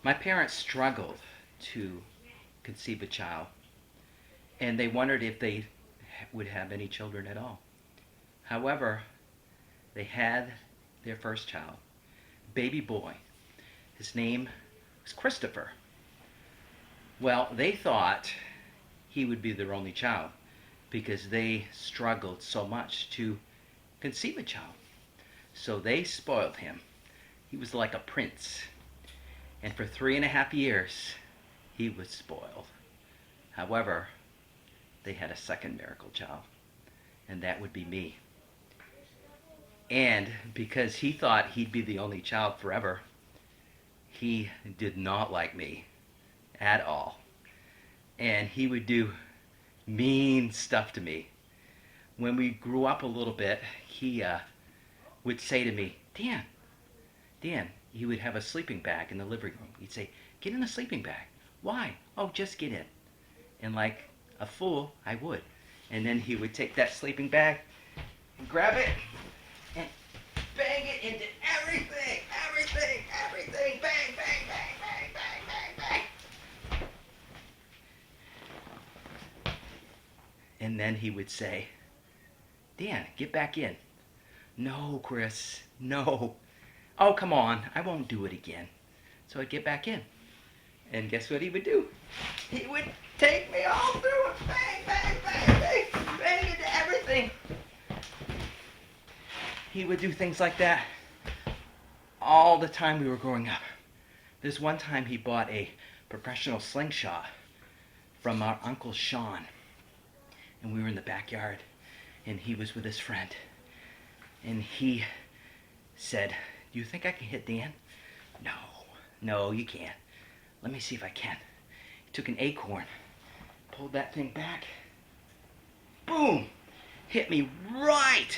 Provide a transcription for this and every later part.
My parents struggled to conceive a child, and they wondered if they would have any children at all. However, they had their first child, baby boy. His name was Christopher. Well, they thought he would be their only child because they struggled so much to conceive a child. So they spoiled him. He was like a prince. And for 3.5 years, he was spoiled. However, they had a second miracle child, and that would be me. And because he thought he'd be the only child forever, he did not like me at all. And he would do mean stuff to me. When we grew up a little bit, he would say to me, Dan, he would have a sleeping bag in the living room. He'd say, get in the sleeping bag. Why? Oh, just get in. And like a fool, I would. And then he would take that sleeping bag and grab it and bang it into everything, bang, bang, bang, bang, bang, bang. And then he would say, Dan, get back in. No, Chris, no. Oh, come on, I won't do it again. So I'd get back in. And guess what he would do? He would take me all through it. Bang, bang, bang, bang, bang into everything. He would do things like that all the time we were growing up. There's one time he bought a professional slingshot from our Uncle Sean. And we were in the backyard, and he was with his friend. And he said, do you think I can hit Dan? No, you can't. Let me see if I can. He took an acorn, pulled that thing back, boom, hit me right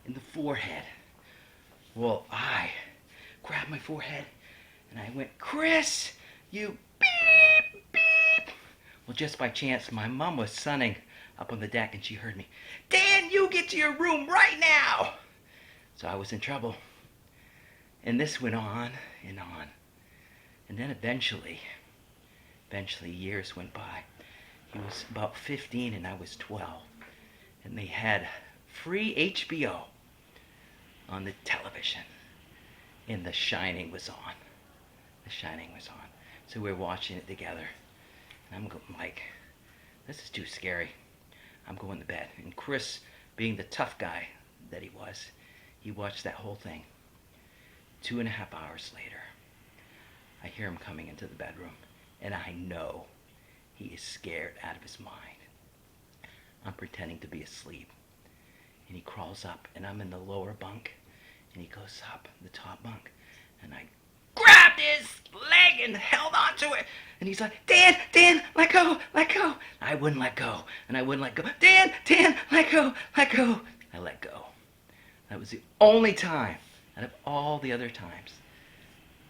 in the forehead. Well, I grabbed my forehead and I went, Chris, you beep, beep. Well, just by chance, my mom was sunning up on the deck and she heard me, Dan, you get to your room right now. So I was in trouble. And this went on and on. And then eventually years went by. He was about 15 and I was 12. And they had free HBO on the television. And The Shining was on. The Shining was on. So we were watching it together. And I'm like, this is too scary. I'm going to bed. And Chris, being the tough guy that he was, he watched that whole thing. 2.5 hours later, I hear him coming into the bedroom, and I know he is scared out of his mind. I'm pretending to be asleep, and he crawls up, and I'm in the lower bunk, and he goes up the top bunk, and I grabbed his leg and held onto it, and he's like, Dan, let go. I wouldn't let go, and I wouldn't let go. Dan, let go. I let go. That was the only time out of all the other times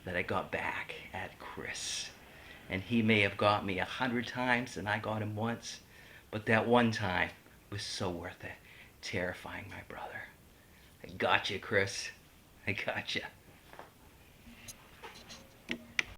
that I got back at Chris. And he may have got me 100 times and I got him once, but that one time was so worth it. Terrifying my brother. I got you, Chris. I got you.